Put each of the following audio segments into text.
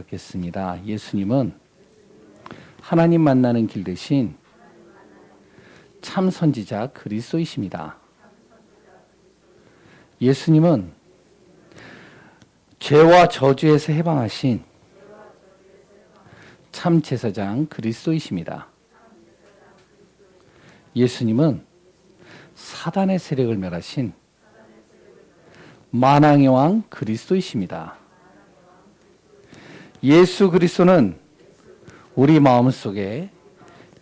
갖겠습니다. 예수님은 하나님 만나는 길 대신 참 선지자 그리스도이십니다. 예수님은 죄와 저주에서 해방하신 참 제사장 그리스도이십니다. 예수님은 사단의 세력을 멸하신 만왕의 왕 그리스도이십니다. 예수 그리스도는 우리 마음속에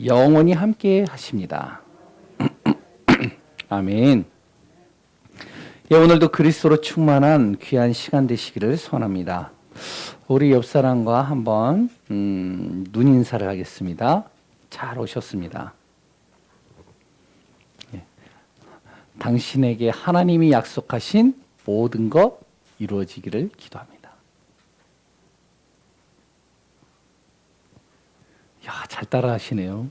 영원히 함께 하십니다. 아멘. 예, 오늘도 그리스도로 충만한 귀한 시간 되시기를 소원합니다. 우리 옆 사람과 한번 눈 인사를 하겠습니다. 잘 오셨습니다. 예. 당신에게 하나님이 약속하신 모든 것 이루어지기를 기도합니다. 야, 잘 따라하시네요.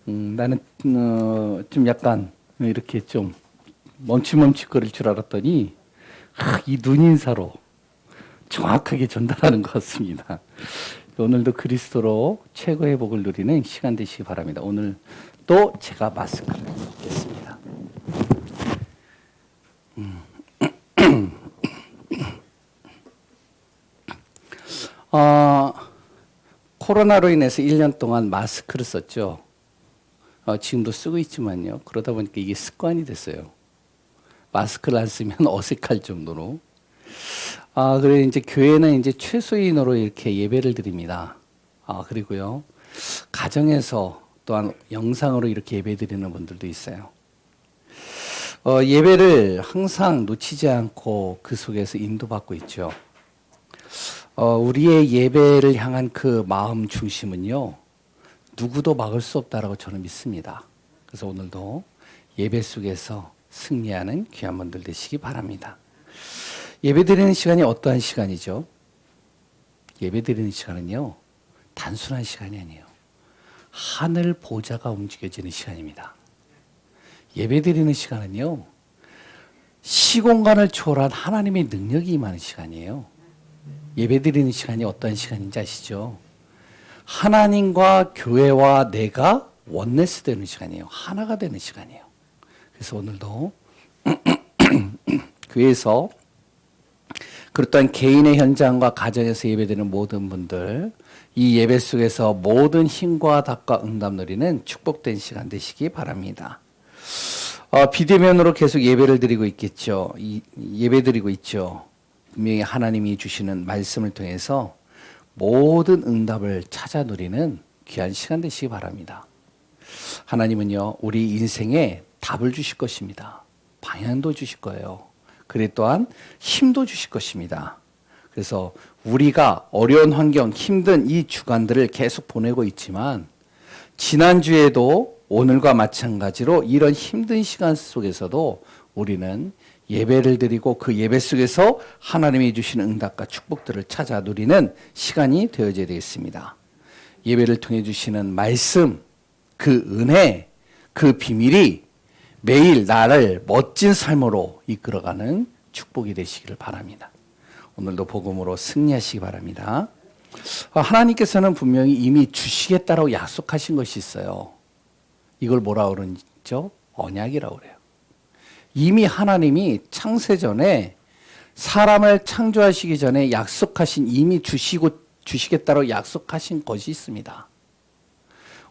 나는 좀 약간 이렇게 좀 멈칫멈칫거릴 줄 알았더니 이 눈인사로 정확하게 전달하는 것 같습니다. 오늘도 그리스도로 최고의 복을 누리는 시간 되시기 바랍니다. 오늘 또 제가 마스크를 벗겠습니다. 코로나로 인해서 1년 동안 마스크를 썼죠. 지금도 쓰고 있지만요. 그러다 보니까 이게 습관이 됐어요. 마스크를 안 쓰면 어색할 정도로. 그래 이제 교회는 이제 최소인으로 이렇게 예배를 드립니다. 그리고요. 가정에서 또한 영상으로 이렇게 예배 드리는 분들도 있어요. 예배를 항상 놓치지 않고 그 속에서 인도받고 있죠. 우리의 예배를 향한 그 마음 중심은요, 누구도 막을 수 없다라고 저는 믿습니다. 그래서 오늘도 예배 속에서 승리하는 귀한 분들 되시기 바랍니다. 예배 드리는 시간이 어떠한 시간이죠? 예배 드리는 시간은요, 단순한 시간이 아니에요. 하늘 보좌가 움직여지는 시간입니다. 예배 드리는 시간은요, 시공간을 초월한 하나님의 능력이 임하는 시간이에요. 예배 드리는 시간이 어떤 시간인지 아시죠? 하나님과 교회와 내가 원네스 되는 시간이에요. 하나가 되는 시간이에요. 그래서 오늘도 교회에서 그리고 또한 개인의 현장과 가정에서 예배드리는 모든 분들, 이 예배 속에서 모든 힘과 답과 응답 누리는 축복된 시간 되시기 바랍니다. 비대면으로 계속 예배를 드리고 있겠죠. 예배 드리고 있죠. 분명히 하나님이 주시는 말씀을 통해서 모든 응답을 찾아 누리는 귀한 시간 되시기 바랍니다. 하나님은요, 우리 인생에 답을 주실 것입니다. 방향도 주실 거예요. 그래 또한 힘도 주실 것입니다. 그래서 우리가 어려운 환경, 힘든 이 주간들을 계속 보내고 있지만 지난주에도 오늘과 마찬가지로 이런 힘든 시간 속에서도 우리는 예배를 드리고 그 예배 속에서 하나님이 주시는 응답과 축복들을 찾아 누리는 시간이 되어져야 되겠습니다. 예배를 통해 주시는 말씀, 그 은혜, 그 비밀이 매일 나를 멋진 삶으로 이끌어가는 축복이 되시기를 바랍니다. 오늘도 복음으로 승리하시기 바랍니다. 하나님께서는 분명히 이미 주시겠다라고 약속하신 것이 있어요. 이걸 뭐라고 그러죠? 언약이라고 그래요. 이미 하나님이 창세전에 사람을 창조하시기 전에 약속하신 이미 주시겠다고 약속하신 것이 있습니다.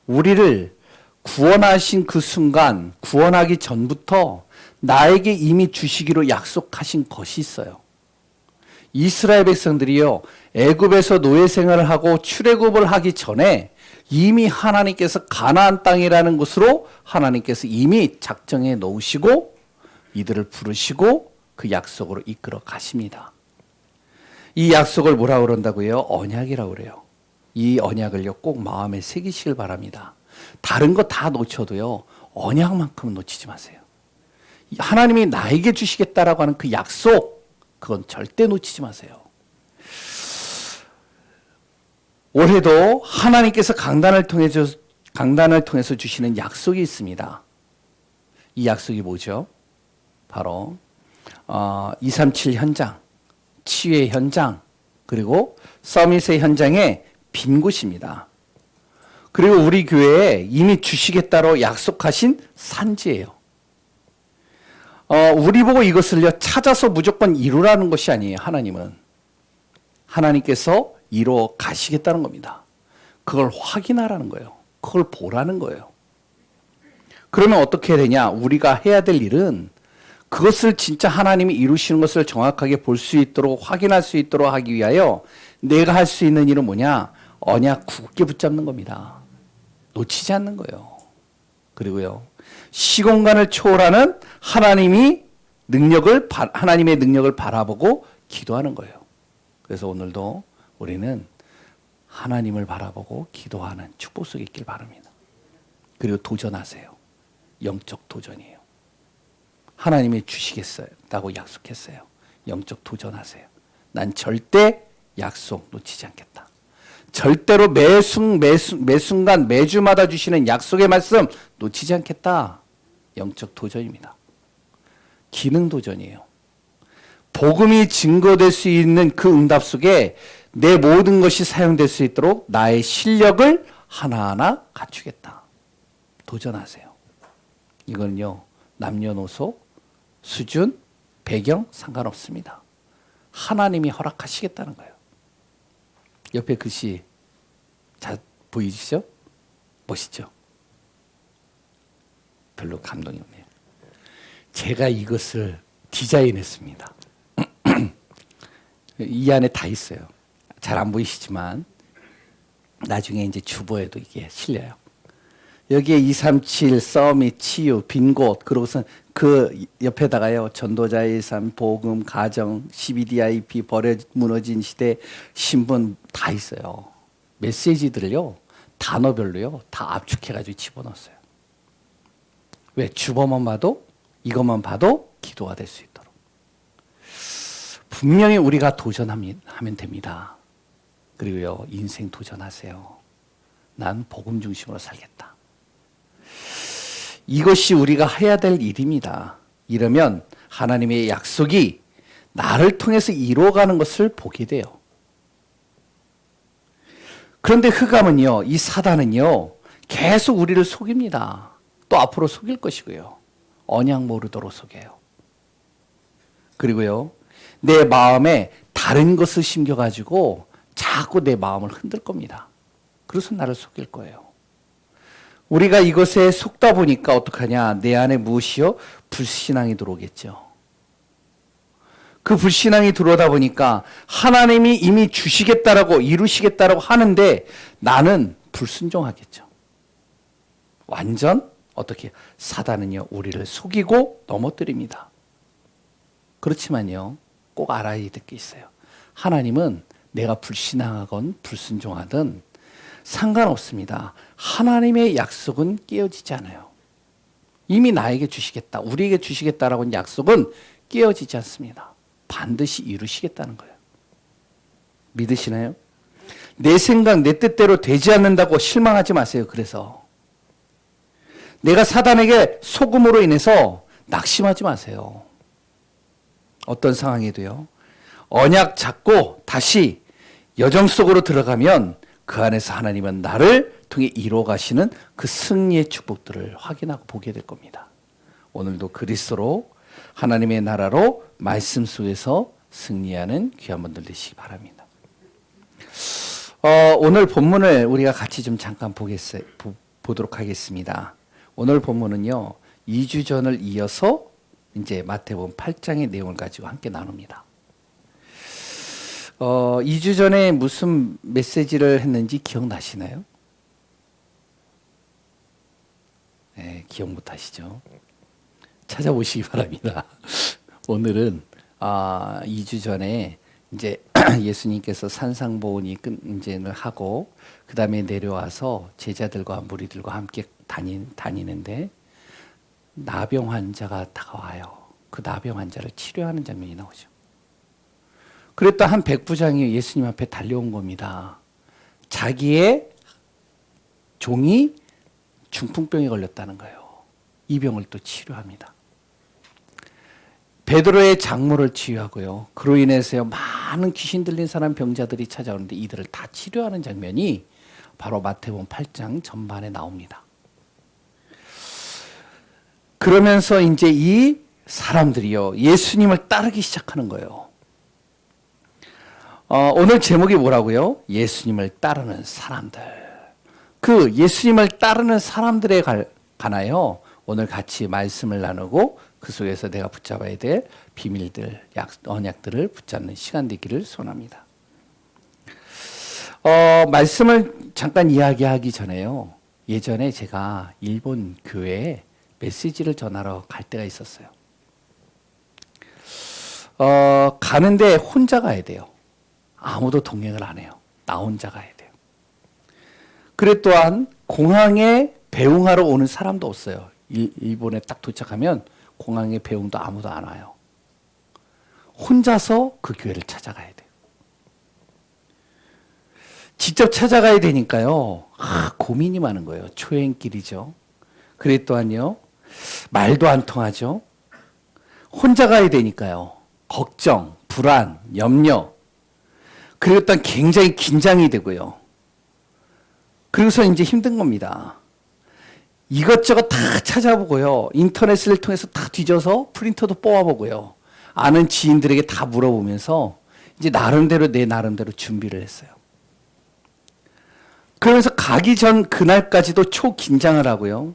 우리를 구원하신 그 순간, 구원하기 전부터 나에게 이미 주시기로 약속하신 것이 있어요. 이스라엘 백성들이요, 애굽에서 노예 생활을 하고 출애굽을 하기 전에 이미 하나님께서 가나안 땅이라는 곳으로 하나님께서 이미 작정해 놓으시고 이들을 부르시고 그 약속으로 이끌어 가십니다. 이 약속을 뭐라고 그런다고요? 언약이라고 그래요. 이 언약을요, 꼭 마음에 새기시길 바랍니다. 다른 거 다 놓쳐도요, 언약만큼은 놓치지 마세요. 하나님이 나에게 주시겠다라고 하는 그 약속, 그건 절대 놓치지 마세요. 올해도 하나님께서 강단을 통해서 주시는 약속이 있습니다. 이 약속이 뭐죠? 바로 237 현장, 치유의 현장, 그리고 서밋의 현장에 빈 곳입니다. 그리고 우리 교회에 이미 주시겠다로 약속하신 산지예요. 우리 보고 이것을요 찾아서 무조건 이루라는 것이 아니에요. 하나님께서 이루어 가시겠다는 겁니다. 그걸 확인하라는 거예요. 그걸 보라는 거예요. 그러면 어떻게 해야 되냐? 우리가 해야 될 일은 그것을 진짜 하나님이 이루시는 것을 정확하게 볼 수 있도록 확인할 수 있도록 하기 위하여 내가 할 수 있는 일은 뭐냐? 언약 굳게 붙잡는 겁니다. 놓치지 않는 거예요. 그리고요, 시공간을 초월하는 하나님의 능력을 바라보고 기도하는 거예요. 그래서 오늘도 우리는 하나님을 바라보고 기도하는 축복 속에 있길 바랍니다. 그리고 도전하세요. 영적 도전이에요. 하나님이 주시겠다고 약속했어요. 영적 도전하세요. 난 절대 약속 놓치지 않겠다. 절대로 매순간 매주마다 주시는 약속의 말씀 놓치지 않겠다. 영적 도전입니다. 기능 도전이에요. 복음이 증거될 수 있는 그 응답 속에 내 모든 것이 사용될 수 있도록 나의 실력을 하나하나 갖추겠다. 도전하세요. 이거는요, 남녀노소, 수준, 배경 상관없습니다. 하나님이 허락하시겠다는 거예요. 옆에 글씨 잘 보이시죠? 멋있죠? 별로 감동이 없네요. 제가 이것을 디자인했습니다. 이 안에 다 있어요. 잘 안 보이시지만 나중에 이제 주보에도 이게 실려요. 여기에 237, 서밋, 치유, 빈 곳, 그러고선 그 옆에다가요, 전도자의 삶, 복음, 가정, CBDIP, 무너진 시대, 신분 다 있어요. 메시지들을요, 단어별로요, 다 압축해가지고 집어넣었어요. 왜? 주보만 봐도, 이것만 봐도 기도가 될 수 있도록. 분명히 우리가 도전하면 됩니다. 그리고요, 인생 도전하세요. 난 복음 중심으로 살겠다. 이것이 우리가 해야 될 일입니다. 이러면 하나님의 약속이 나를 통해서 이루어가는 것을 보게 돼요. 그런데 흑암은요, 이 사단은요, 계속 우리를 속입니다. 또 앞으로 속일 것이고요. 언약 모르도록 속여요. 그리고요, 내 마음에 다른 것을 심겨가지고 자꾸 내 마음을 흔들 겁니다. 그래서 나를 속일 거예요. 우리가 이것에 속다 보니까 어떡하냐? 내 안에 무엇이요? 불신앙이 들어오겠죠. 그 불신앙이 들어오다 보니까 하나님이 이미 주시겠다라고 이루시겠다라고 하는데 나는 불순종하겠죠. 완전 어떻게? 사단은요, 우리를 속이고 넘어뜨립니다. 그렇지만요, 꼭 알아야 될 게 있어요. 하나님은 내가 불신앙하건 불순종하든 상관없습니다. 하나님의 약속은 깨어지지 않아요. 이미 나에게 주시겠다, 우리에게 주시겠다라고 하는 약속은 깨어지지 않습니다. 반드시 이루시겠다는 거예요. 믿으시나요? 내 생각, 내 뜻대로 되지 않는다고 실망하지 마세요. 그래서 내가 사단에게 속음으로 인해서 낙심하지 마세요. 어떤 상황에도요, 언약 잡고 다시 여정 속으로 들어가면 그 안에서 하나님은 나를 통해 이루어 가시는 그 승리의 축복들을 확인하고 보게 될 겁니다. 오늘도 그리스도로 하나님의 나라로 말씀 속에서 승리하는 귀한 분들 되시기 바랍니다. 오늘 본문을 우리가 같이 좀 잠깐 보도록 하겠습니다. 오늘 본문은요, 2주 전을 이어서 이제 마태복음 8장의 내용을 가지고 함께 나눕니다. 2주 전에 무슨 메시지를 했는지 기억나시나요? 네, 기억 못 하시죠? 찾아보시기 바랍니다. 오늘은 2주 전에 이제 예수님께서 산상보훈이 이제는 하고 그 다음에 내려와서 제자들과 무리들과 함께 다니는데 나병 환자가 다가와요. 그 나병 환자를 치료하는 장면이 나오죠. 그랬다 한 백부장이 예수님 앞에 달려온 겁니다. 자기의 종이 중풍병에 걸렸다는 거예요. 이 병을 또 치료합니다. 베드로의 장모를 치유하고요. 그로 인해서 많은 귀신 들린 사람 병자들이 찾아오는데 이들을 다 치료하는 장면이 바로 마태복음 8장 전반에 나옵니다. 그러면서 이제 이 사람들이요, 예수님을 따르기 시작하는 거예요. 오늘 제목이 뭐라고요? 예수님을 따르는 사람들. 그 예수님을 따르는 사람들에 관하여 오늘 같이 말씀을 나누고 그 속에서 내가 붙잡아야 될 비밀들, 언약들을 붙잡는 시간 되기를 소원합니다. 말씀을 잠깐 이야기하기 전에요. 예전에 제가 일본 교회에 메시지를 전하러 갈 때가 있었어요. 가는데 혼자 가야 돼요. 아무도 동행을 안 해요. 나 혼자 가야 돼요. 그래 또한 공항에 배웅하러 오는 사람도 없어요. 일본에 딱 도착하면 공항에 배웅도 아무도 안 와요. 혼자서 그 교회를 찾아가야 돼요. 직접 찾아가야 되니까요. 고민이 많은 거예요. 초행길이죠. 그래 또한요. 말도 안 통하죠. 혼자 가야 되니까요. 걱정, 불안, 염려. 그리고 또한 굉장히 긴장이 되고요. 그래서 이제 힘든 겁니다. 이것저것 다 찾아보고요. 인터넷을 통해서 다 뒤져서 프린터도 뽑아보고요. 아는 지인들에게 다 물어보면서 이제 내 나름대로 준비를 했어요. 그러면서 가기 전 그날까지도 초긴장을 하고요.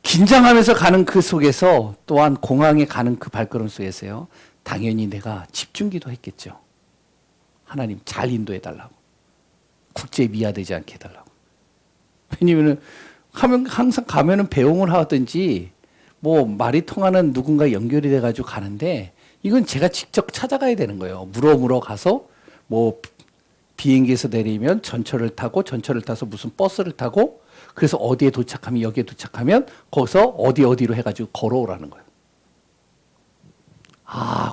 긴장하면서 가는 그 속에서 또한 공항에 가는 그 발걸음 속에서요. 당연히 내가 집중기도 했겠죠. 하나님 잘 인도해달라고. 국제에 미화되지 않게 해달라고. 왜냐면은 항상 가면은 배웅을 하든지 뭐 말이 통하는 누군가 연결이 돼가지고 가는데 이건 제가 직접 찾아가야 되는 거예요. 물어 가서 뭐 비행기에서 내리면 전철을 타서 무슨 버스를 타고 그래서 어디에 도착하면 여기에 도착하면 거기서 어디로 해가지고 걸어오라는 거예요.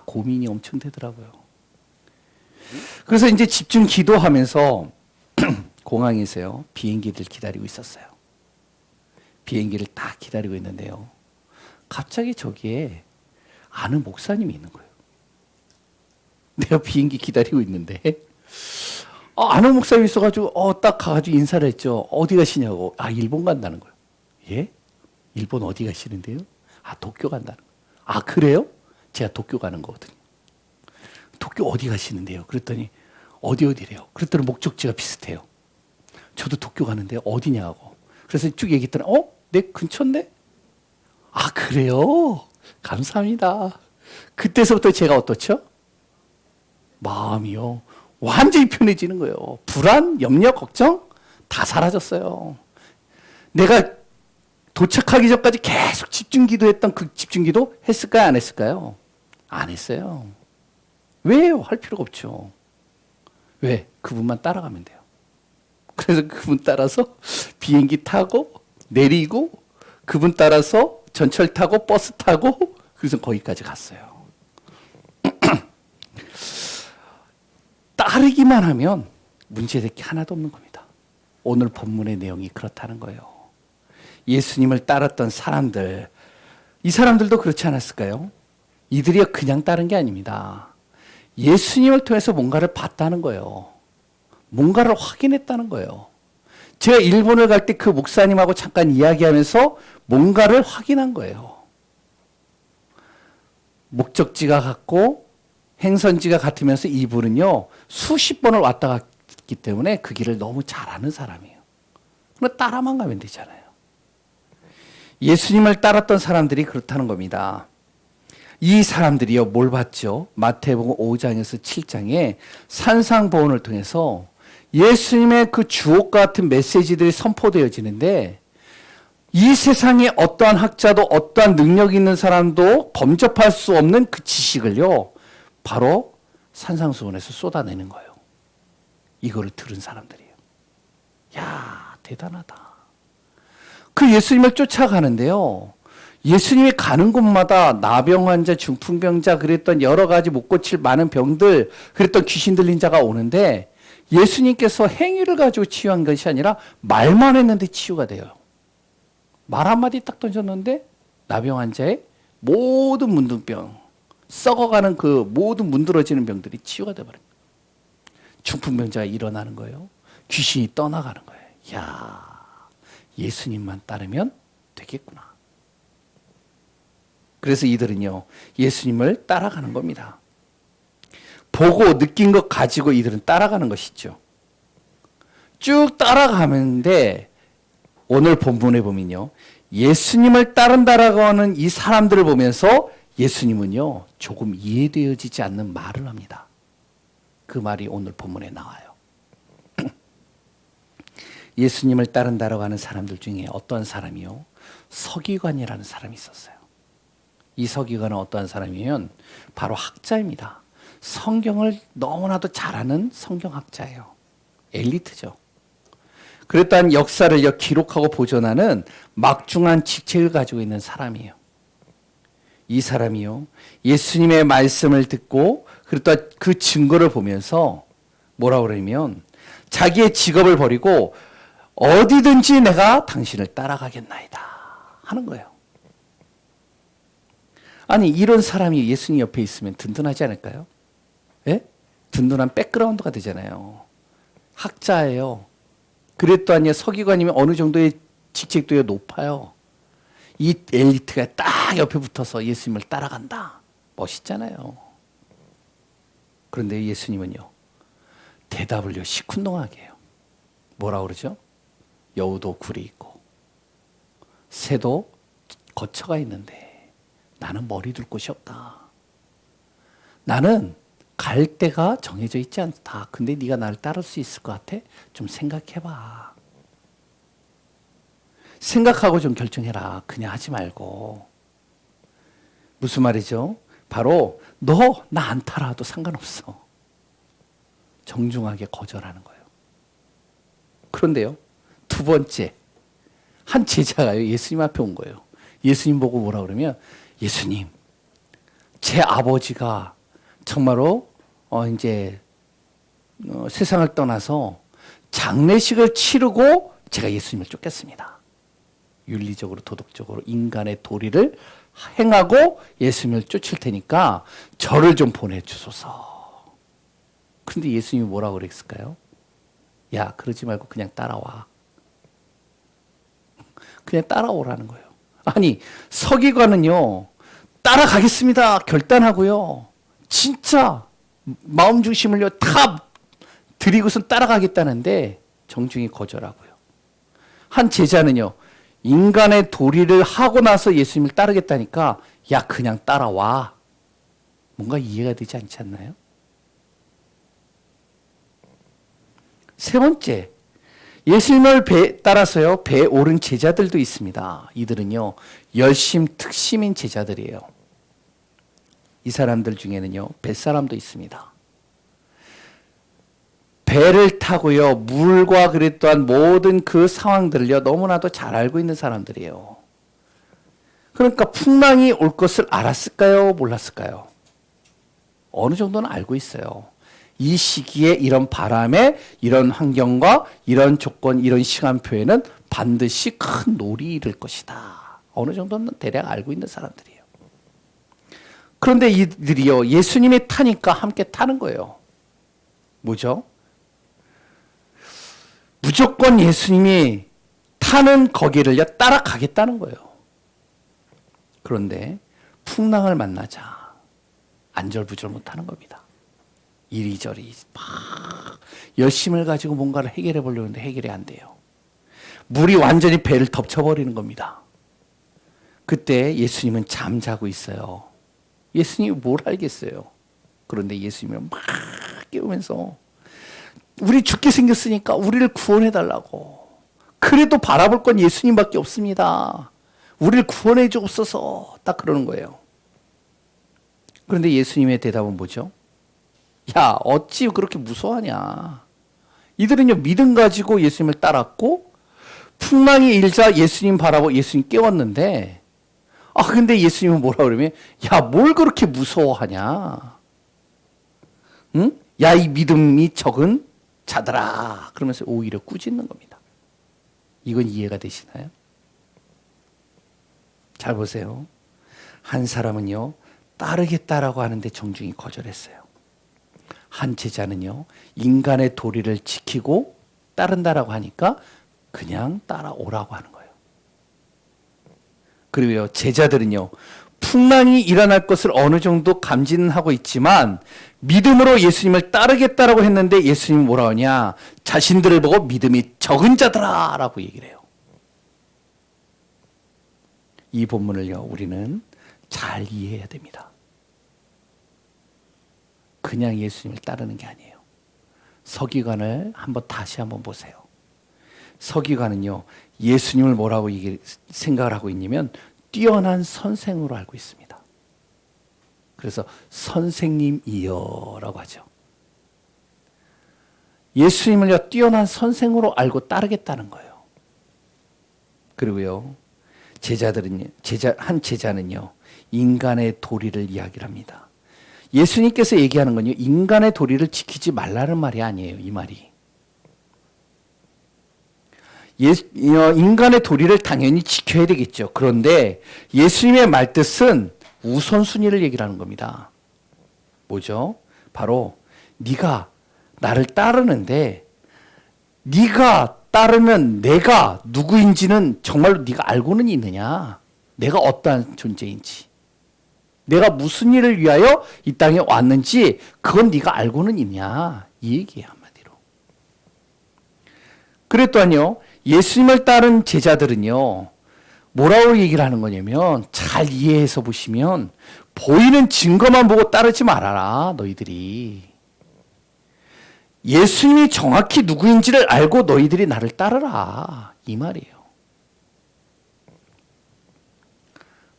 고민이 엄청 되더라고요. 그래서 이제 집중 기도하면서 공항에서요 비행기를 기다리고 있었어요. 비행기를 딱 기다리고 있는데요. 갑자기 저기에 아는 목사님이 있는 거예요. 내가 비행기 기다리고 있는데 아는 목사님이 있어가지고 딱 가가지고 인사를 했죠. 어디 가시냐고. 일본 간다는 거예요. 예? 일본 어디 가시는데요? 도쿄 간다는 거예요. 그래요? 제가 도쿄 가는 거거든요. 도쿄 어디 가시는데요? 그랬더니 어디래요? 그랬더니 목적지가 비슷해요. 저도 도쿄 가는데 어디냐고. 그래서 쭉 얘기했더니 내 근처인데? 그래요? 감사합니다. 그때서부터 제가 어떻죠? 마음이요. 완전히 편해지는 거예요. 불안, 염려, 걱정 다 사라졌어요. 내가 도착하기 전까지 계속 집중기도했던 그 집중기도 했을까요? 안 했을까요? 안 했어요. 왜요? 할 필요가 없죠. 왜? 그분만 따라가면 돼요. 그래서 그분 따라서 비행기 타고 내리고 그분 따라서 전철 타고 버스 타고 그래서 거기까지 갔어요. 따르기만 하면 문제될 게 하나도 없는 겁니다. 오늘 본문의 내용이 그렇다는 거예요. 예수님을 따랐던 사람들, 이 사람들도 그렇지 않았을까요? 이들이 그냥 따른 게 아닙니다. 예수님을 통해서 뭔가를 봤다는 거예요. 뭔가를 확인했다는 거예요. 제가 일본을 갈 때 그 목사님하고 잠깐 이야기하면서 뭔가를 확인한 거예요. 목적지가 같고 행선지가 같으면서 이분은요 수십 번을 왔다 갔기 때문에 그 길을 너무 잘 아는 사람이에요. 그럼 따라만 가면 되잖아요. 예수님을 따랐던 사람들이 그렇다는 겁니다. 이 사람들이요 뭘 봤죠? 마태복음 5장에서 7장에 산상보훈을 통해서 예수님의 그 주옥 같은 메시지들이 선포되어지는데 이 세상에 어떠한 학자도 어떠한 능력 있는 사람도 범접할 수 없는 그 지식을요 바로 산상수훈에서 쏟아내는 거예요. 이거를 들은 사람들이에요. 야, 대단하다. 그 예수님을 쫓아가는데요. 예수님이 가는 곳마다 나병 환자, 중풍병자, 그랬던 여러 가지 못 고칠 많은 병들, 그랬던 귀신 들린 자가 오는데 예수님께서 행위를 가지고 치유한 것이 아니라 말만 했는데 치유가 돼요. 말 한마디 딱 던졌는데 나병 환자의 모든 문둥병, 썩어가는 그 모든 문드러지는 병들이 치유가 돼버려요. 중풍병자가 일어나는 거예요. 귀신이 떠나가는 거예요. 야, 예수님만 따르면 되겠구나. 그래서 이들은요, 예수님을 따라가는 겁니다. 보고 느낀 것 가지고 이들은 따라가는 것이죠. 쭉 따라가는데 오늘 본문에 보면요, 예수님을 따른다라고 하는 이 사람들을 보면서 예수님은요, 조금 이해되어지지 않는 말을 합니다. 그 말이 오늘 본문에 나와요. 예수님을 따른다라고 하는 사람들 중에 어떤 사람이요? 서기관이라는 사람이 있었어요. 이 서기관은 어떠한 사람이면 바로 학자입니다. 성경을 너무나도 잘하는 성경학자예요. 엘리트죠. 그랬던 역사를 기록하고 보존하는 막중한 직책을 가지고 있는 사람이에요. 이 사람이요, 예수님의 말씀을 듣고 그랬던 그 증거를 보면서 뭐라고 그러냐면 자기의 직업을 버리고 어디든지 내가 당신을 따라가겠나이다 하는 거예요. 아니, 이런 사람이 예수님 옆에 있으면 든든하지 않을까요? 예? 든든한 백그라운드가 되잖아요. 학자예요. 그랬더니 서기관이면 어느 정도의 직책도 높아요. 이 엘리트가 딱 옆에 붙어서 예수님을 따라간다. 멋있잖아요. 그런데 예수님은요, 대답을요, 시큰둥하게 해요. 뭐라고 그러죠? 여우도 굴이 있고 새도 거처가 있는데 나는 머리 둘 곳이 없다. 나는 갈 데가 정해져 있지 않다. 근데 네가 나를 따를 수 있을 것 같아? 좀 생각해봐. 생각하고 좀 결정해라. 그냥 하지 말고. 무슨 말이죠? 바로 너 나 안 따라도 상관없어. 정중하게 거절하는 거예요. 그런데요, 두 번째, 한 제자가요, 예수님 앞에 온 거예요. 예수님 보고 뭐라 그러면, 예수님, 제 아버지가 정말로 세상을 떠나서 장례식을 치르고 제가 예수님을 쫓겠습니다. 윤리적으로 도덕적으로 인간의 도리를 행하고 예수님을 쫓을 테니까 저를 좀 보내주소서. 그런데 예수님이 뭐라고 그랬을까요? 야, 그러지 말고 그냥 따라와. 그냥 따라오라는 거예요. 아니, 서기관은요, 따라가겠습니다 결단하고요, 진짜 마음 중심을요 다 드리고선 따라가겠다는데 정중히 거절하고요. 한 제자는요, 인간의 도리를 하고 나서 예수님을 따르겠다니까 야, 그냥 따라와. 뭔가 이해가 되지 않지 않나요? 세 번째, 예수님을 따라서요 배에 오른 제자들도 있습니다. 이들은요 열심특심인 제자들이에요. 이 사람들 중에는요 뱃사람도 있습니다. 배를 타고요 물과 그랬던 모든 그 상황들을요 너무나도 잘 알고 있는 사람들이에요. 그러니까 풍랑이 올 것을 알았을까요? 몰랐을까요? 어느 정도는 알고 있어요. 이 시기에 이런 바람에 이런 환경과 이런 조건, 이런 시간표에는 반드시 큰 놀이 일을 것이다. 어느 정도는 대략 알고 있는 사람들이에요. 그런데 이들이요, 예수님이 타니까 함께 타는 거예요. 뭐죠? 무조건 예수님이 타는 거기를요, 따라가겠다는 거예요. 그런데 풍랑을 만나자 안절부절 못하는 겁니다. 이리저리 막 열심을 가지고 뭔가를 해결해 보려고 하는데 해결이 안 돼요. 물이 완전히 배를 덮쳐버리는 겁니다. 그때 예수님은 잠자고 있어요. 예수님이 뭘 알겠어요. 그런데 예수님은 막 깨우면서 우리 죽게 생겼으니까 우리를 구원해 달라고. 그래도 바라볼 건 예수님밖에 없습니다. 우리를 구원해 주옵소서. 딱 그러는 거예요. 그런데 예수님의 대답은 뭐죠? 야, 어찌 그렇게 무서워하냐. 이들은요 믿음 가지고 예수님을 따랐고 풍랑이 일자 예수님 바라보고 예수님 깨웠는데, 근데 예수님은 뭐라 그러면, 야, 뭘 그렇게 무서워하냐. 응? 야, 이 믿음이 적은 자들아. 그러면서 오히려 꾸짖는 겁니다. 이건 이해가 되시나요? 잘 보세요. 한 사람은요 따르겠다라고 하는데 정중히 거절했어요. 한 제자는요, 인간의 도리를 지키고 따른다라고 하니까 그냥 따라오라고 하는 거예요. 그리고요, 제자들은요, 풍랑이 일어날 것을 어느 정도 감지는 하고 있지만 믿음으로 예수님을 따르겠다라고 했는데 예수님이 뭐라 하냐? 자신들을 보고 믿음이 적은 자들아 라고 얘기를 해요. 이 본문을요, 우리는 잘 이해해야 됩니다. 그냥 예수님을 따르는 게 아니에요. 서기관을 다시 한번 보세요. 서기관은요, 예수님을 뭐라고 생각을 하고 있냐면 뛰어난 선생으로 알고 있습니다. 그래서 선생님이여라고 하죠. 예수님을요, 뛰어난 선생으로 알고 따르겠다는 거예요. 그리고요, 한 제자는요, 인간의 도리를 이야기를 합니다. 예수님께서 얘기하는 건요, 인간의 도리를 지키지 말라는 말이 아니에요, 이 말이. 인간의 도리를 당연히 지켜야 되겠죠. 그런데 예수님의 말뜻은 우선순위를 얘기를 하는 겁니다. 뭐죠? 바로 네가 나를 따르는데 네가 따르면 내가 누구인지는 정말로 네가 알고는 있느냐? 내가 어떠한 존재인지. 내가 무슨 일을 위하여 이 땅에 왔는지 그건 네가 알고는 있냐? 이 얘기예요, 한마디로. 그랬더니요, 예수님을 따른 제자들은요, 뭐라고 얘기를 하는 거냐면, 잘 이해해서 보시면 보이는 증거만 보고 따르지 말아라, 너희들이. 예수님이 정확히 누구인지를 알고 너희들이 나를 따르라, 이 말이에요.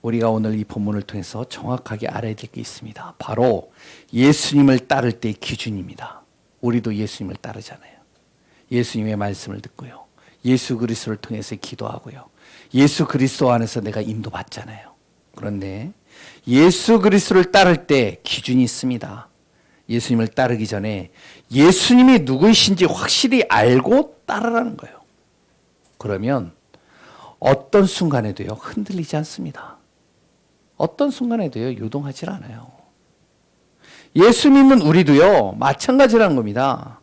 우리가 오늘 이 본문을 통해서 정확하게 알아야 될 게 있습니다. 바로 예수님을 따를 때의 기준입니다. 우리도 예수님을 따르잖아요. 예수님의 말씀을 듣고요, 예수 그리스도를 통해서 기도하고요, 예수 그리스도 안에서 내가 인도받잖아요. 그런데 예수 그리스도를 따를 때 기준이 있습니다. 예수님을 따르기 전에 예수님이 누구이신지 확실히 알고 따르라는 거예요. 그러면 어떤 순간에도요, 흔들리지 않습니다. 어떤 순간에도요, 요동하지 않아요. 예수 믿는 우리도요, 마찬가지라는 겁니다.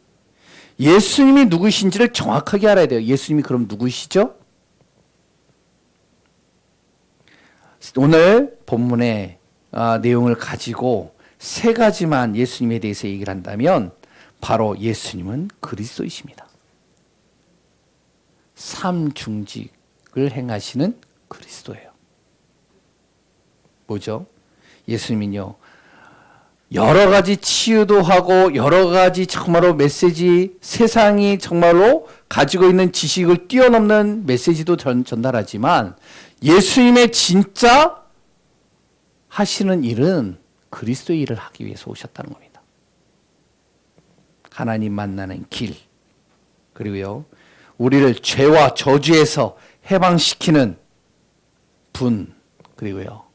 예수님이 누구이신지를 정확하게 알아야 돼요. 예수님이 그럼 누구이시죠? 오늘 본문의 내용을 가지고 세 가지만 예수님에 대해서 얘기를 한다면 바로 예수님은 그리스도이십니다. 삼중직을 행하시는 그리스도예요. 뭐죠? 예수님은요, 여러 가지 치유도 하고 여러 가지 정말로 메시지, 세상이 정말로 가지고 있는 지식을 뛰어넘는 메시지도 전달하지만 예수님의 진짜 하시는 일은 그리스도의 일을 하기 위해서 오셨다는 겁니다. 하나님 만나는 길, 그리고요, 우리를 죄와 저주에서 해방시키는 분, 그리고요,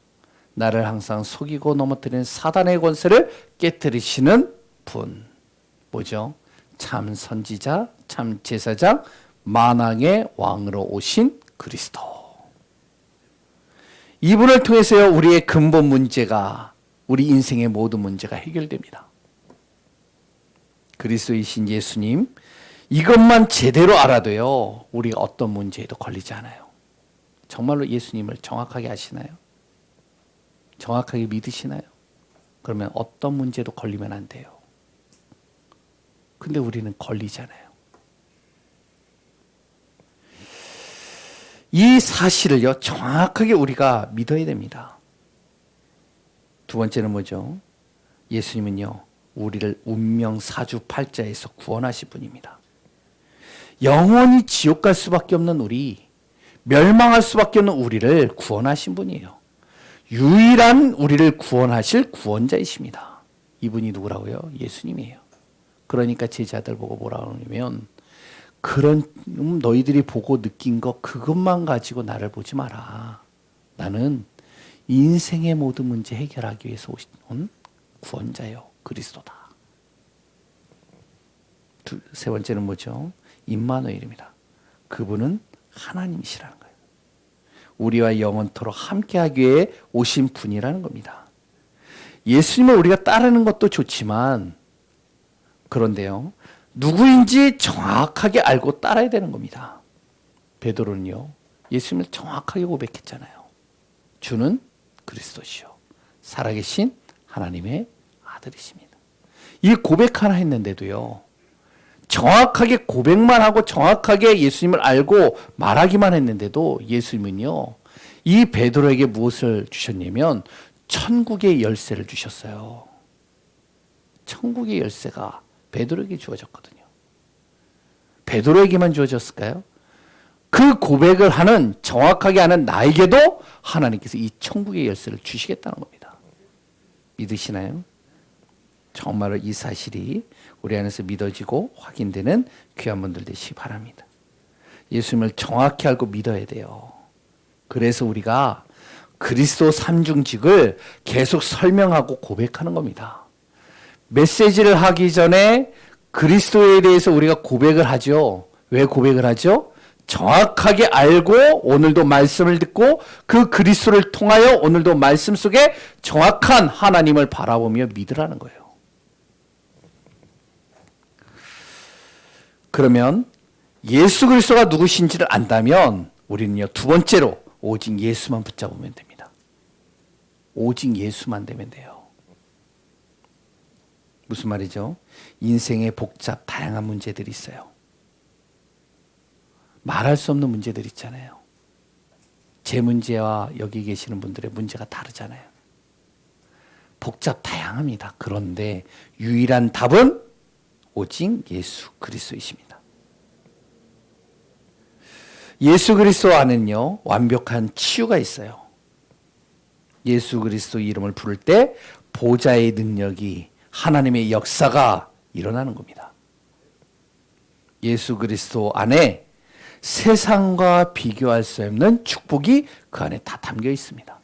나를 항상 속이고 넘어뜨리는 사단의 권세를 깨뜨리시는 분. 뭐죠? 참 선지자, 참 제사장, 만왕의 왕으로 오신 그리스도. 이분을 통해서요, 우리의 근본 문제가, 우리 인생의 모든 문제가 해결됩니다. 그리스도이신 예수님, 이것만 제대로 알아도요, 우리가 어떤 문제에도 걸리지 않아요. 정말로 예수님을 정확하게 아시나요? 정확하게 믿으시나요? 그러면 어떤 문제도 걸리면 안 돼요. 근데 우리는 걸리잖아요. 이 사실을요, 정확하게 우리가 믿어야 됩니다. 두 번째는 뭐죠? 예수님은요, 우리를 운명 사주팔자에서 구원하실 분입니다. 영원히 지옥 갈 수밖에 없는 우리, 멸망할 수밖에 없는 우리를 구원하신 분이에요. 유일한 우리를 구원하실 구원자이십니다. 이분이 누구라고요? 예수님이에요. 그러니까 제자들 보고 뭐라고 하냐면, 그런 너희들이 보고 느낀 거 그것만 가지고 나를 보지 마라. 나는 인생의 모든 문제 해결하기 위해서 오신 구원자요, 그리스도다. 세 번째는 뭐죠? 임마누엘입니다. 그분은 하나님이시라는 거예요. 우리와 영원토록 함께하기 위해 오신 분이라는 겁니다. 예수님을 우리가 따르는 것도 좋지만 그런데요, 누구인지 정확하게 알고 따라야 되는 겁니다. 베드로는요, 예수님을 정확하게 고백했잖아요. 주는 그리스도시요 살아계신 하나님의 아들이십니다. 이 고백 하나 했는데도요, 정확하게 고백만 하고 정확하게 예수님을 알고 말하기만 했는데도 예수님은요, 이 베드로에게 무엇을 주셨냐면 천국의 열쇠를 주셨어요. 천국의 열쇠가 베드로에게 주어졌거든요. 베드로에게만 주어졌을까요? 그 고백을 하는, 정확하게 하는 나에게도 하나님께서 이 천국의 열쇠를 주시겠다는 겁니다. 믿으시나요? 정말로 이 사실이 우리 안에서 믿어지고 확인되는 귀한 분들 되시기 바랍니다. 예수님을 정확히 알고 믿어야 돼요. 그래서 우리가 그리스도 삼중직을 계속 설명하고 고백하는 겁니다. 메시지를 하기 전에 그리스도에 대해서 우리가 고백을 하죠. 왜 고백을 하죠? 정확하게 알고 오늘도 말씀을 듣고 그 그리스도를 통하여 오늘도 말씀 속에 정확한 하나님을 바라보며 믿으라는 거예요. 그러면 예수 그리스도가 누구신지를 안다면 우리는요, 두 번째로 오직 예수만 붙잡으면 됩니다. 오직 예수만 되면 돼요. 무슨 말이죠? 인생의 복잡 다양한 문제들이 있어요. 말할 수 없는 문제들 있잖아요. 제 문제와 여기 계시는 분들의 문제가 다르잖아요. 복잡 다양합니다. 그런데 유일한 답은 오직 예수 그리스도이십니다. 예수 그리스도 안에는요, 완벽한 치유가 있어요. 예수 그리스도 이름을 부를 때 보좌의 능력이, 하나님의 역사가 일어나는 겁니다. 예수 그리스도 안에 세상과 비교할 수 없는 축복이 그 안에 다 담겨 있습니다.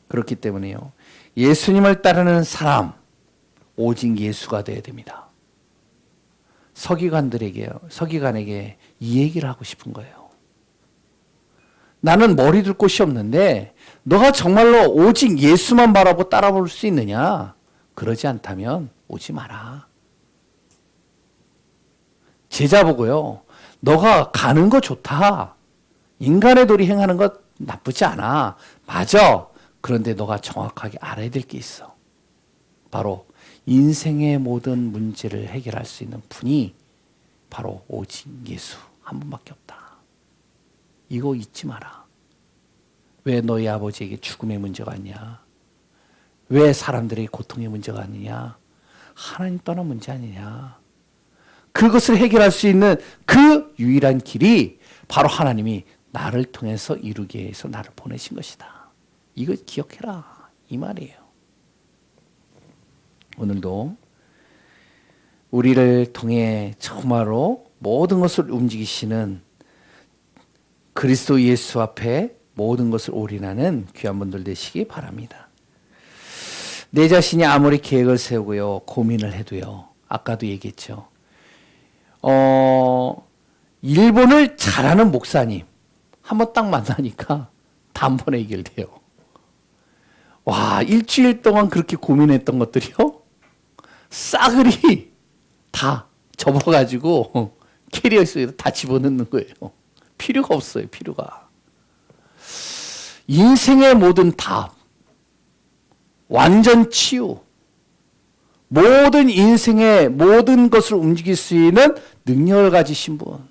그렇기 때문에요, 예수님을 따르는 사람, 오직 예수가 되어야 됩니다. 서기관에게 이 얘기를 하고 싶은 거예요. 나는 머리 둘 곳이 없는데 너가 정말로 오직 예수만 바라보고 따라볼 수 있느냐? 그러지 않다면 오지 마라. 제자 보고요, 너가 가는 거 좋다. 인간의 도리 행하는 것 나쁘지 않아. 맞아. 그런데 너가 정확하게 알아야 될 게 있어. 바로 인생의 모든 문제를 해결할 수 있는 분이 바로 오직 예수 한 분밖에 없다. 이거 잊지 마라. 왜 너희 아버지에게 죽음의 문제가 아니냐? 왜 사람들의 고통의 문제가 아니냐? 하나님 떠난 문제 아니냐? 그것을 해결할 수 있는 그 유일한 길이 바로 하나님이 나를 통해서 이루기 위해서 나를 보내신 것이다. 이거 기억해라. 이 말이에요. 오늘도 우리를 통해 정말로 모든 것을 움직이시는 그리스도 예수 앞에 모든 것을 올인하는 귀한 분들 되시기 바랍니다. 내 자신이 아무리 계획을 세우고요, 고민을 해도요, 아까도 얘기했죠. 일본을 잘하는 목사님 한번 딱 만나니까 단번에 해결돼요. 와, 일주일 동안 그렇게 고민했던 것들이요, 싸그리 다 접어가지고 캐리어 속에 다 집어넣는 거예요. 필요가 없어요, 필요가. 인생의 모든 답, 완전 치유, 모든 인생의 모든 것을 움직일 수 있는 능력을 가지신 분,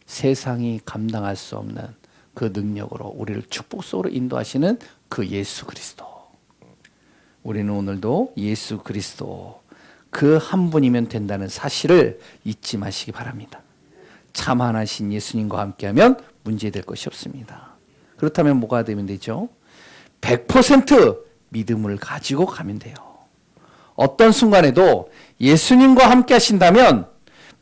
세상이 감당할 수 없는 그 능력으로 우리를 축복 속으로 인도하시는 그 예수 그리스도. 우리는 오늘도 예수 그리스도 그 한 분이면 된다는 사실을 잊지 마시기 바랍니다. 참한하신 예수님과 함께하면 문제될 것이 없습니다. 그렇다면 뭐가 되면 되죠? 100% 믿음을 가지고 가면 돼요. 어떤 순간에도 예수님과 함께 하신다면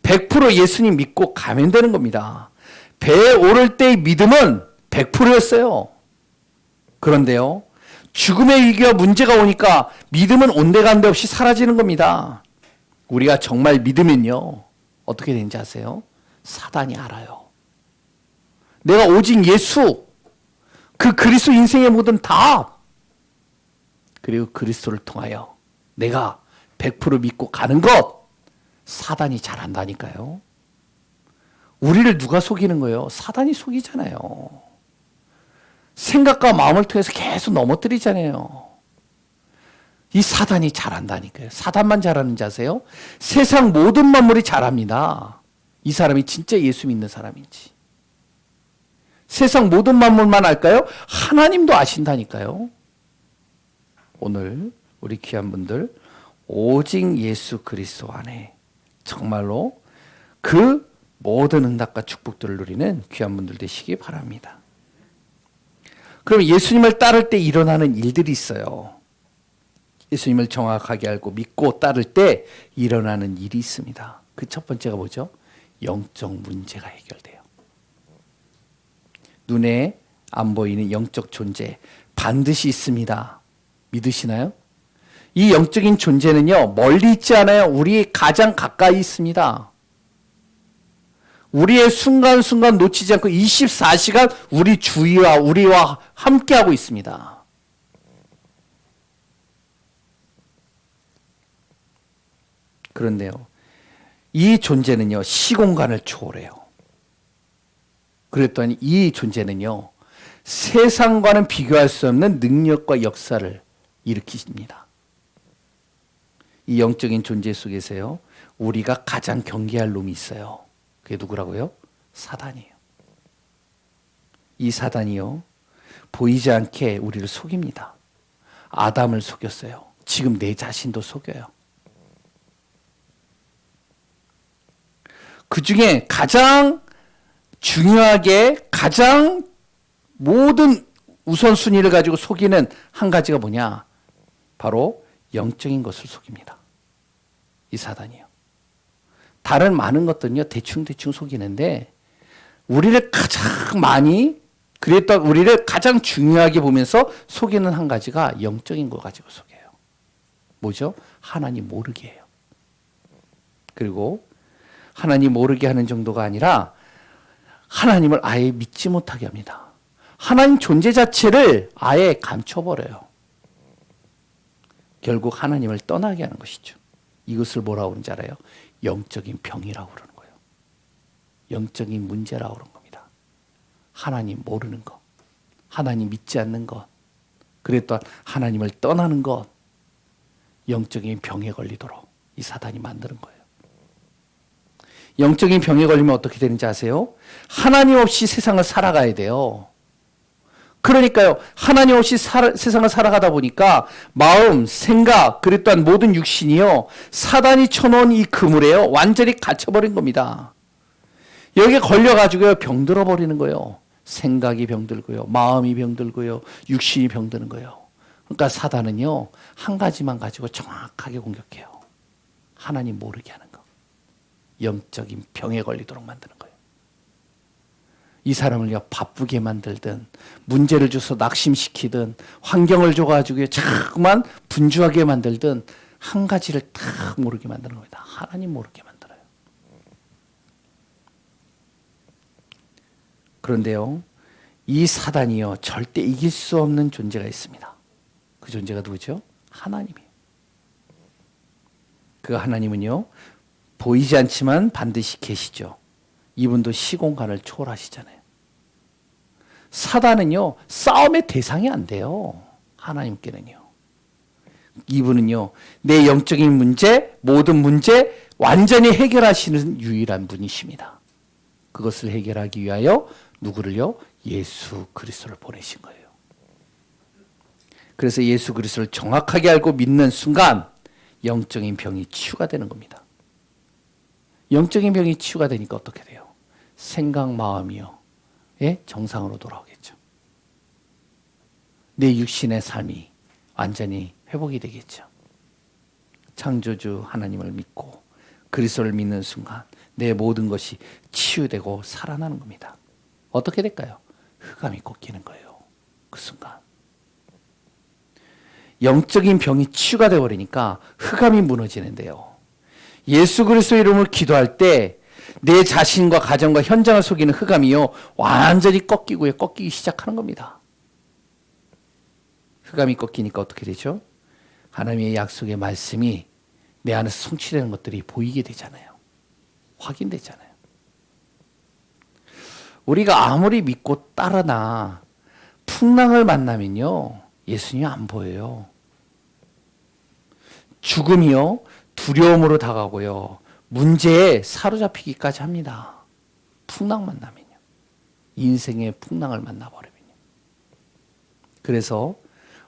100% 예수님 믿고 가면 되는 겁니다. 배에 오를 때의 믿음은 100%였어요. 그런데요, 죽음의 위기와 문제가 오니까 믿음은 온데간데 없이 사라지는 겁니다. 우리가 정말 믿으면요, 어떻게 되는지 아세요? 사단이 알아요. 내가 오직 예수, 그 그리스도 인생의 모든 답, 그리고 그리스도를 통하여 내가 100% 믿고 가는 것, 사단이 잘한다니까요. 우리를 누가 속이는 거예요? 사단이 속이잖아요. 생각과 마음을 통해서 계속 넘어뜨리잖아요. 이 사단이 잘한다니까요. 사단만 잘하는지 아세요? 세상 모든 만물이 잘합니다. 이 사람이 진짜 예수 믿는 사람인지. 세상 모든 만물만 알까요? 하나님도 아신다니까요. 오늘 우리 귀한 분들, 오직 예수 그리스도 안에 정말로 그 모든 응답과 축복들을 누리는 귀한 분들 되시기 바랍니다. 그럼 예수님을 따를 때 일어나는 일들이 있어요. 예수님을 정확하게 알고 믿고 따를 때 일어나는 일이 있습니다. 그 첫 번째가 뭐죠? 영적 문제가 해결돼요. 눈에 안 보이는 영적 존재 반드시 있습니다. 믿으시나요? 이 영적인 존재는요, 멀리 있지 않아요. 우리 가장 가까이 있습니다. 우리의 순간순간 놓치지 않고 24시간 우리 주위와 우리와 함께하고 있습니다. 그런데요, 이 존재는요, 시공간을 초월해요. 그랬더니 이 존재는요, 세상과는 비교할 수 없는 능력과 역사를 일으키십니다. 이 영적인 존재 속에서요, 우리가 가장 경계할 놈이 있어요. 그게 누구라고요? 사단이에요. 이 사단이요, 보이지 않게 우리를 속입니다. 아담을 속였어요. 지금 내 자신도 속여요. 그 중에 가장 중요하게 가장 모든 우선순위를 가지고 속이는 한 가지가 뭐냐? 바로 영적인 것을 속입니다. 이 사단이요. 다른 많은 것들은요, 대충대충 속이는데, 우리를 가장 많이, 그랬던 우리를 가장 중요하게 보면서 속이는 한 가지가 영적인 거 가지고 속여요. 뭐죠? 하나님 모르게 해요. 그리고 하나님 모르게 하는 정도가 아니라 하나님을 아예 믿지 못하게 합니다. 하나님 존재 자체를 아예 감춰버려요. 결국 하나님을 떠나게 하는 것이죠. 이것을 뭐라고 그러는지 알아요? 영적인 병이라고 그러는 거예요. 영적인 문제라고 그러는 겁니다. 하나님 모르는 것, 하나님 믿지 않는 것, 그래 또한 하나님을 떠나는 것, 영적인 병에 걸리도록 이 사단이 만드는 거예요. 영적인 병에 걸리면 어떻게 되는지 아세요? 하나님 없이 세상을 살아가야 돼요. 그러니까요, 하나님 없이 세상을 살아가다 보니까 마음, 생각, 그리고 또한 모든 육신이요, 사단이 쳐놓은 이 그물에요, 완전히 갇혀버린 겁니다. 여기에 걸려가지고요, 병들어 버리는 거예요. 생각이 병들고요, 마음이 병들고요, 육신이 병드는 거예요. 그러니까 사단은요, 한 가지만 가지고 정확하게 공격해요. 하나님 모르게 하는 거. 영적인 병에 걸리도록 만드는 거예요. 이 사람을요, 바쁘게 만들든 문제를 줘서 낙심시키든 환경을 줘가지고 자꾸만 분주하게 만들든 한 가지를 다 모르게 만드는 겁니다. 하나님 모르게 만들어요. 그런데요, 이 사단이요, 절대 이길 수 없는 존재가 있습니다. 그 존재가 누구죠? 하나님이에요. 그 하나님은요, 보이지 않지만 반드시 계시죠. 이분도 시공간을 초월하시잖아요. 사단은요, 싸움의 대상이 안 돼요. 하나님께는요. 이분은요, 내 영적인 문제, 모든 문제 완전히 해결하시는 유일한 분이십니다. 그것을 해결하기 위하여 누구를요? 예수 그리스도를 보내신 거예요. 그래서 예수 그리스도를 정확하게 알고 믿는 순간 영적인 병이 치유가 되는 겁니다. 영적인 병이 치유가 되니까 어떻게 돼요? 생각, 마음이요, 예? 정상으로 돌아오겠죠. 내 육신의 삶이 완전히 회복이 되겠죠. 창조주 하나님을 믿고 그리스도를 믿는 순간 내 모든 것이 치유되고 살아나는 겁니다. 어떻게 될까요? 흑암이 꺾이는 거예요. 그 순간. 영적인 병이 치유가 되어버리니까 흑암이 무너지는데요. 예수 그리스도 이름을 기도할 때 내 자신과 가정과 현장을 속이는 흑암이요, 완전히 꺾이고요, 꺾이기 시작하는 겁니다. 흑암이 꺾이니까 어떻게 되죠? 하나님의 약속의 말씀이 내 안에서 성취되는 것들이 보이게 되잖아요. 확인되잖아요. 우리가 아무리 믿고 따르나 풍랑을 만나면요, 예수님이 안 보여요. 죽음이요, 두려움으로 다가고요, 문제에 사로잡히기까지 합니다. 풍랑 만나면요. 인생의 풍랑을 만나버리면요. 그래서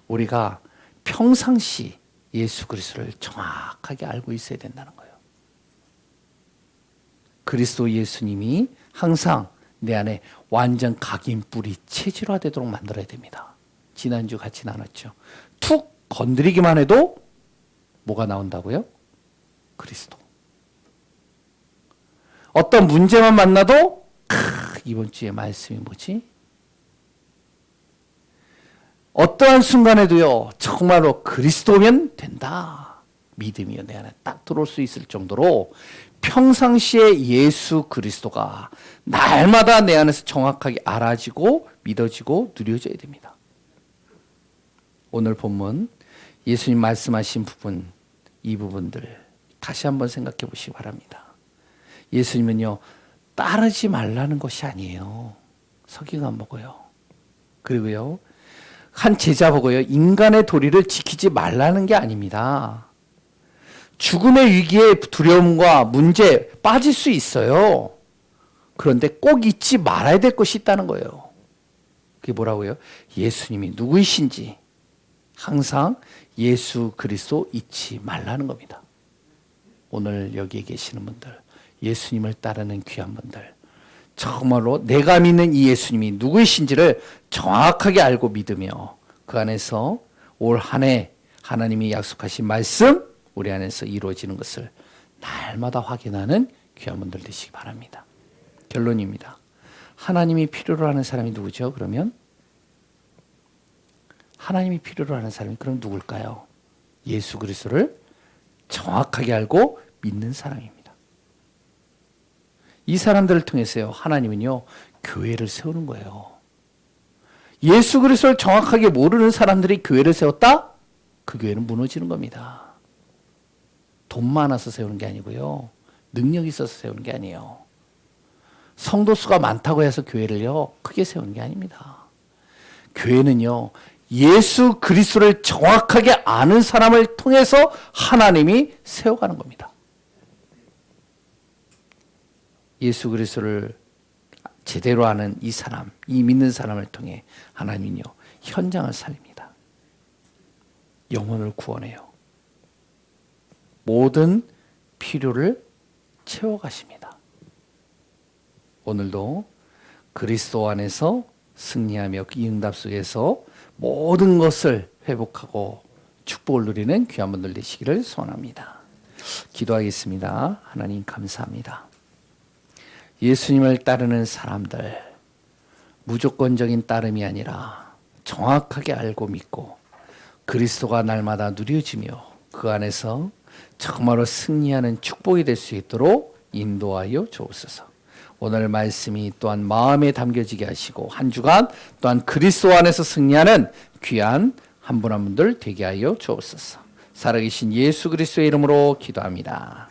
우리가 평상시 예수 그리스도를 정확하게 알고 있어야 된다는 거예요. 그리스도 예수님이 항상 내 안에 완전 각인뿌리 체질화되도록 만들어야 됩니다. 지난주 같이 나눴죠. 툭 건드리기만 해도 뭐가 나온다고요? 그리스도. 어떤 문제만 만나도 이번 주에 말씀이 뭐지? 어떠한 순간에도요, 정말로 그리스도면 된다. 믿음이요, 내 안에 딱 들어올 수 있을 정도로 평상시에 예수 그리스도가 날마다 내 안에서 정확하게 알아지고 믿어지고 누려져야 됩니다. 오늘 본문 예수님 말씀하신 부분, 이 부분들 다시 한번 생각해 보시기 바랍니다. 예수님은요, 따르지 말라는 것이 아니에요. 석유가 먹어요. 그리고요, 한 제자 보고요, 인간의 도리를 지키지 말라는 게 아닙니다. 죽음의 위기에 두려움과 문제에 빠질 수 있어요. 그런데 꼭 잊지 말아야 될 것이 있다는 거예요. 그게 뭐라고요? 예수님이 누구이신지 항상 예수 그리스도 잊지 말라는 겁니다. 오늘 여기에 계시는 분들, 예수님을 따르는 귀한 분들, 정말로 내가 믿는 이 예수님이 누구이신지를 정확하게 알고 믿으며 그 안에서 올 한 해 하나님이 약속하신 말씀 우리 안에서 이루어지는 것을 날마다 확인하는 귀한 분들 되시기 바랍니다. 결론입니다. 하나님이 필요로 하는 사람이 누구죠? 그러면 하나님이 필요로 하는 사람이 그럼 누굴까요? 예수 그리스도를 정확하게 알고 믿는 사람입니다. 이 사람들을 통해서요, 하나님은요, 교회를 세우는 거예요. 예수 그리스도를 정확하게 모르는 사람들이 교회를 세웠다? 그 교회는 무너지는 겁니다. 돈 많아서 세우는 게 아니고요, 능력이 있어서 세우는 게 아니에요. 성도 수가 많다고 해서 교회를요, 크게 세우는 게 아닙니다. 교회는요, 예수 그리스도를 정확하게 아는 사람을 통해서 하나님이 세워가는 겁니다. 예수 그리스도를 제대로 아는 이 사람, 이 믿는 사람을 통해 하나님은요, 현장을 살립니다. 영혼을 구원해요. 모든 필요를 채워가십니다. 오늘도 그리스도 안에서 승리하며 이 응답 속에서 모든 것을 회복하고 축복을 누리는 귀한 분들 되시기를 소원합니다. 기도하겠습니다. 하나님 감사합니다. 예수님을 따르는 사람들, 무조건적인 따름이 아니라 정확하게 알고 믿고 그리스도가 날마다 누려지며 그 안에서 정말로 승리하는 축복이 될 수 있도록 인도하여 주옵소서. 오늘 말씀이 또한 마음에 담겨지게 하시고 한 주간 또한 그리스도 안에서 승리하는 귀한 한 분 한 분들 되게 하여 주옵소서. 살아계신 예수 그리스도의 이름으로 기도합니다.